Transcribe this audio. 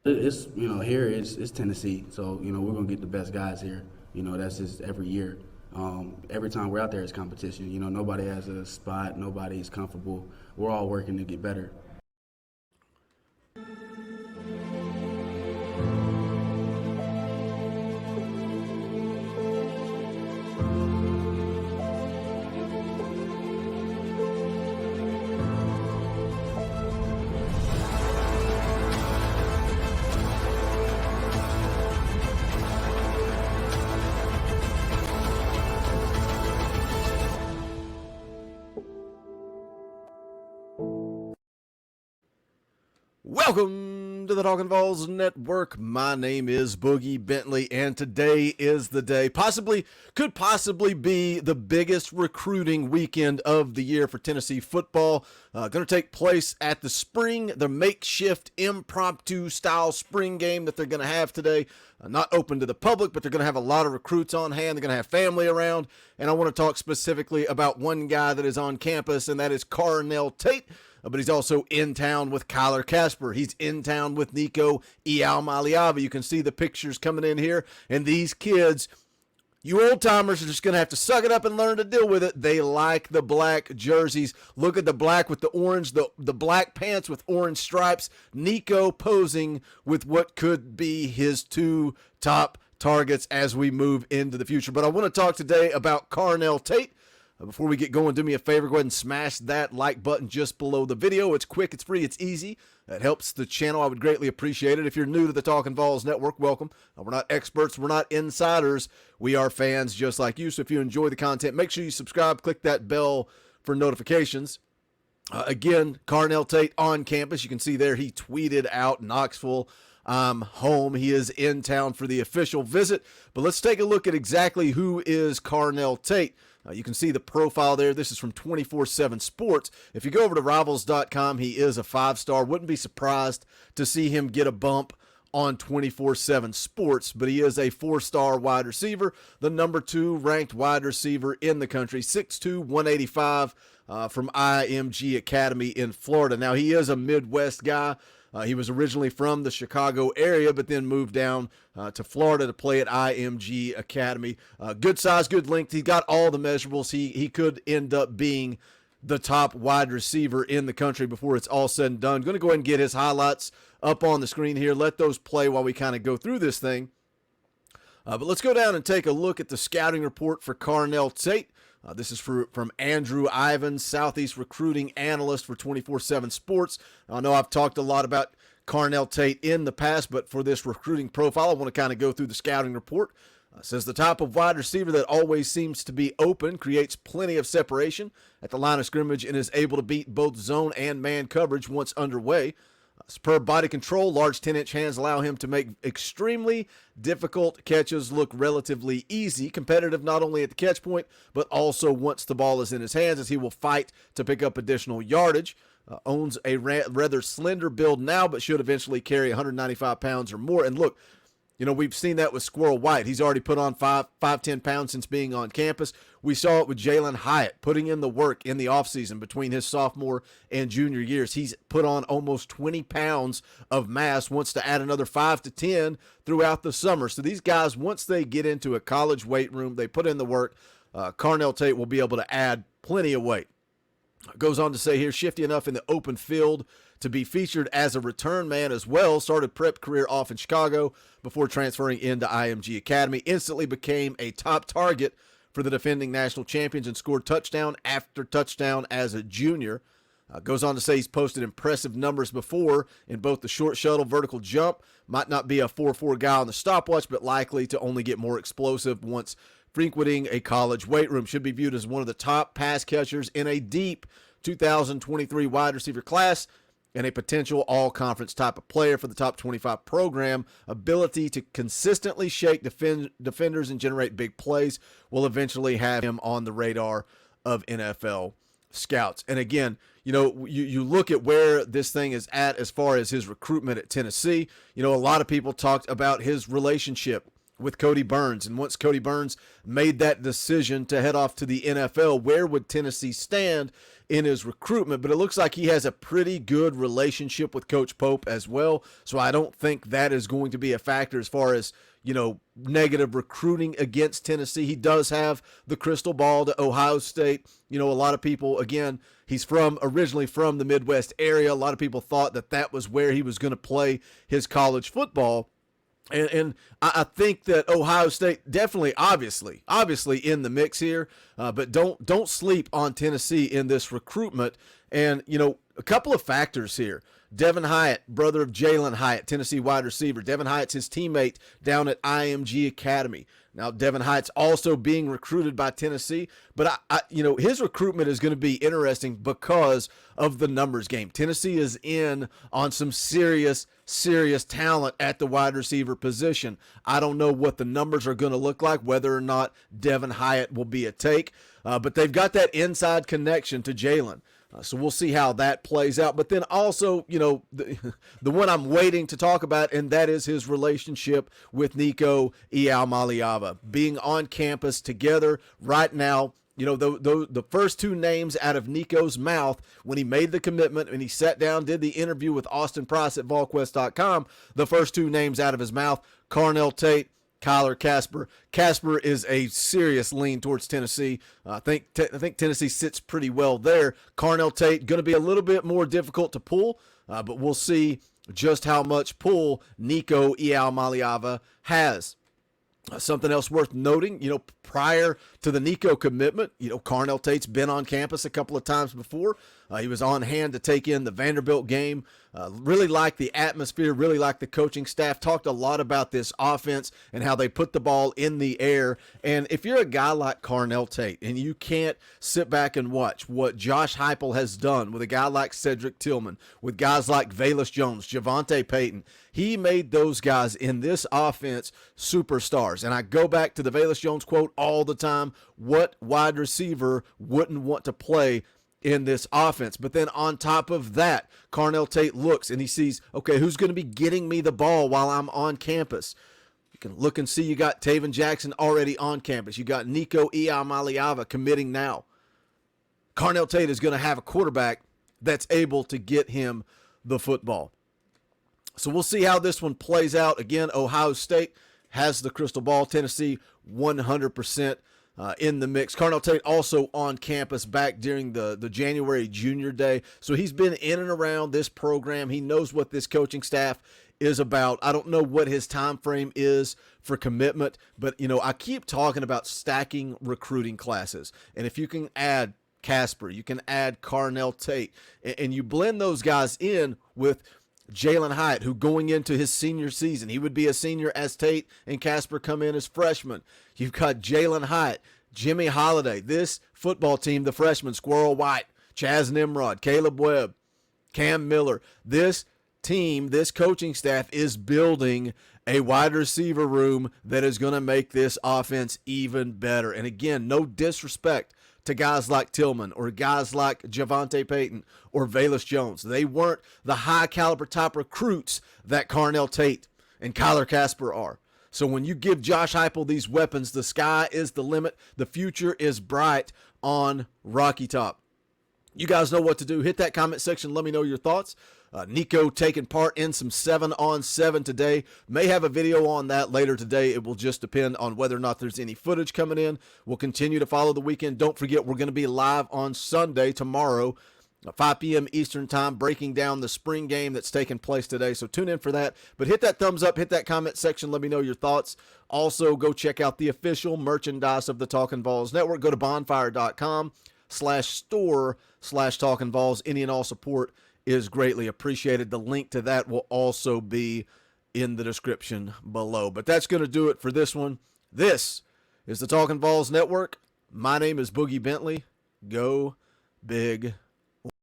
It's here it's Tennessee, so we're gonna get the best guys here. That's just every year. Every time we're out there, it's competition. Nobody has a spot, nobody's comfortable. We're all working to get better. Welcome to the Talkin VAWLS Network. My name is Boogie Bentley, and today is the day, could possibly be the biggest recruiting weekend of the year for Tennessee football. Going to take place at the makeshift impromptu style spring game that they're going to have today. Not open to the public, but they're going to have a lot of recruits on hand. They're going to have family around, and I want to talk specifically about one guy that is on campus, and that is Carnell Tate. But he's also in town with Kyler Casper. He's in town with Nico Iamaleava. You can see the pictures coming in here. And these kids, you old-timers, are just going to have to suck it up and learn to deal with it. They like the black jerseys. Look at the black with the orange, the black pants with orange stripes. Nico posing with what could be his two top targets as we move into the future. But I want to talk today about Carnell Tate. Before we get going, do me a favor, go ahead and smash that like button just below the video. It's quick, it's free, it's easy. It helps the channel. I would greatly appreciate it. If you're new to the Talkin VAWLS Network, welcome. We're not experts, we're not insiders. We are fans just like you. So if you enjoy the content, make sure you subscribe, click that bell for notifications. Again, Carnell Tate on campus. You can see there he tweeted out Knoxville. Home. He is in town for the official visit. But let's take a look at exactly who is Carnell Tate. You can see the profile there. This is from 24/7 Sports. If you go over to Rivals.com, he is a 5-star. Wouldn't be surprised to see him get a bump on 24/7 Sports, but he is a 4-star wide receiver, the number 2 ranked wide receiver in the country, 6'2", 185 from IMG Academy in Florida. Now, he is a Midwest guy. He was originally from the Chicago area, but then moved down to Florida to play at IMG Academy. Good size, good length. He got all the measurables. He could end up being the top wide receiver in the country before it's all said and done. Going to go ahead and get his highlights up on the screen here. Let those play while we kind of go through this thing. But let's go down and take a look at the scouting report for Carnell Tate. This is from Andrew Ivins, Southeast recruiting analyst for 24/7 Sports. I know I've talked a lot about Carnell Tate in the past, but for this recruiting profile, I want to kind of go through the scouting report. Says the type of wide receiver that always seems to be open, creates plenty of separation at the line of scrimmage, and is able to beat both zone and man coverage once underway. Superb body control, large 10-inch hands allow him to make extremely difficult catches look relatively easy. Competitive not only at the catch point, but also once the ball is in his hands, as he will fight to pick up additional yardage. Owns a rather slender build now, but should eventually carry 195 pounds or more. And look, we've seen that with Squirrel White. He's already put on 10 pounds since being on campus. We saw it with Jalen Hyatt putting in the work in the offseason between his sophomore and junior years. He's put on almost 20 pounds of mass, wants to add another 5 to 10 throughout the summer. So these guys, once they get into a college weight room, they put in the work, Carnell Tate will be able to add plenty of weight. Goes on to say here, shifty enough in the open field to be featured as a return man as well. Started prep career off in Chicago before transferring into IMG Academy. Instantly became a top target for the defending national champions and scored touchdown after touchdown as a junior. Goes on to say he's posted impressive numbers before in both the short shuttle, vertical jump. Might not be a 4.4 guy on the stopwatch, but likely to only get more explosive once frequenting a college weight room. Should be viewed as one of the top pass catchers in a deep 2023 wide receiver class and a potential all-conference type of player for the top 25 program. Ability to consistently shake defenders and generate big plays will eventually have him on the radar of NFL scouts. And again, you look at where this thing is at as far as his recruitment at Tennessee. A lot of people talked about his relationship with Cody Burns. And once Cody Burns made that decision to head off to the NFL, where would Tennessee stand in his recruitment, but it looks like he has a pretty good relationship with Coach Pope as well. So I don't think that is going to be a factor as far as, negative recruiting against Tennessee. He does have the crystal ball to Ohio State. A lot of people, again, he's originally from the Midwest area. A lot of people thought that was where he was going to play his college football. And I think that Ohio State definitely, obviously in the mix here, but don't sleep on Tennessee in this recruitment. And, a couple of factors here. Devin Hyatt, brother of Jalen Hyatt, Tennessee wide receiver. Devin Hyatt's his teammate down at IMG Academy. Now, Devin Hyatt's also being recruited by Tennessee, but his recruitment is going to be interesting because of the numbers game. Tennessee is in on some serious talent at the wide receiver position. I don't know what the numbers are going to look like, whether or not Devin Hyatt will be a take, but they've got that inside connection to Jalen. So we'll see how that plays out. But then also, the one I'm waiting to talk about, and that is his relationship with Nico Iamaleava. Being on campus together right now, the first two names out of Nico's mouth when he made the commitment and he sat down, did the interview with Austin Price at VAWLS.com, the first two names out of his mouth, Carnell Tate, Kyler Casper. Casper is a serious lean towards Tennessee. I think Tennessee sits pretty well there. Carnell Tate going to be a little bit more difficult to pull, but we'll see just how much pull Nico Iamaleava has. Something else worth noting, prior to the Nico commitment, Carnell Tate's been on campus a couple of times before. He was on hand to take in the Vanderbilt game. Really liked the atmosphere, really liked the coaching staff. Talked a lot about this offense and how they put the ball in the air. And if you're a guy like Carnell Tate and you can't sit back and watch what Josh Heupel has done with a guy like Cedric Tillman, with guys like VAWLS Jones, Javonte Payton, he made those guys in this offense superstars. And I go back to the VAWLS Jones quote all the time. What wide receiver wouldn't want to play in this offense? But then on top of that, Carnell Tate looks and he sees, okay, who's going to be getting me the ball while I'm on campus? You can look and see you got Taven Jackson already on campus. You got Nico Iamaleava committing now. Carnell Tate is going to have a quarterback that's able to get him the football. So we'll see how this one plays out. Again, Ohio State has the crystal ball. Tennessee 100% in the mix. Carnell Tate also on campus back during the January Junior Day. So he's been in and around this program. He knows what this coaching staff is about. I don't know what his time frame is for commitment, but I keep talking about stacking recruiting classes. And if you can add Casper, you can add Carnell Tate, and you blend those guys in with Jalen Hyatt, who going into his senior season, he would be a senior as Tate and Casper come in as freshmen. You've got Jalen Hyatt, Jimmy Holiday, this football team, the freshmen, Squirrel White, Chaz Nimrod, Caleb Webb, Cam Miller. This team, this coaching staff is building a wide receiver room that is going to make this offense even better. And again, no disrespect to guys like Tillman or guys like Javonte Payton or VAWLS Jones. They weren't the high caliber type recruits that Carnell Tate and Kyler Casper are. So when you give Josh Heupel these weapons, the sky is the limit. The future is bright on Rocky Top. You guys know what to do. Hit that comment section. Let me know your thoughts. Nico taking part in some 7-on-7 today. May have a video on that later today. It will just depend on whether or not there's any footage coming in. We'll continue to follow the weekend. Don't forget, we're going to be live on Sunday tomorrow, 5 p.m. Eastern time, breaking down the spring game that's taking place today. So tune in for that. But hit that thumbs up, hit that comment section. Let me know your thoughts. Also, go check out the official merchandise of the Talkin' VAWLS Network. Go to bonfire.com/store/TalkinVaws. Any and all support is greatly appreciated. The link to that will also be in the description below. But that's going to do it for this one. This is the Talkin' VAWLS Network. My name is Boogie Bentley. Go Big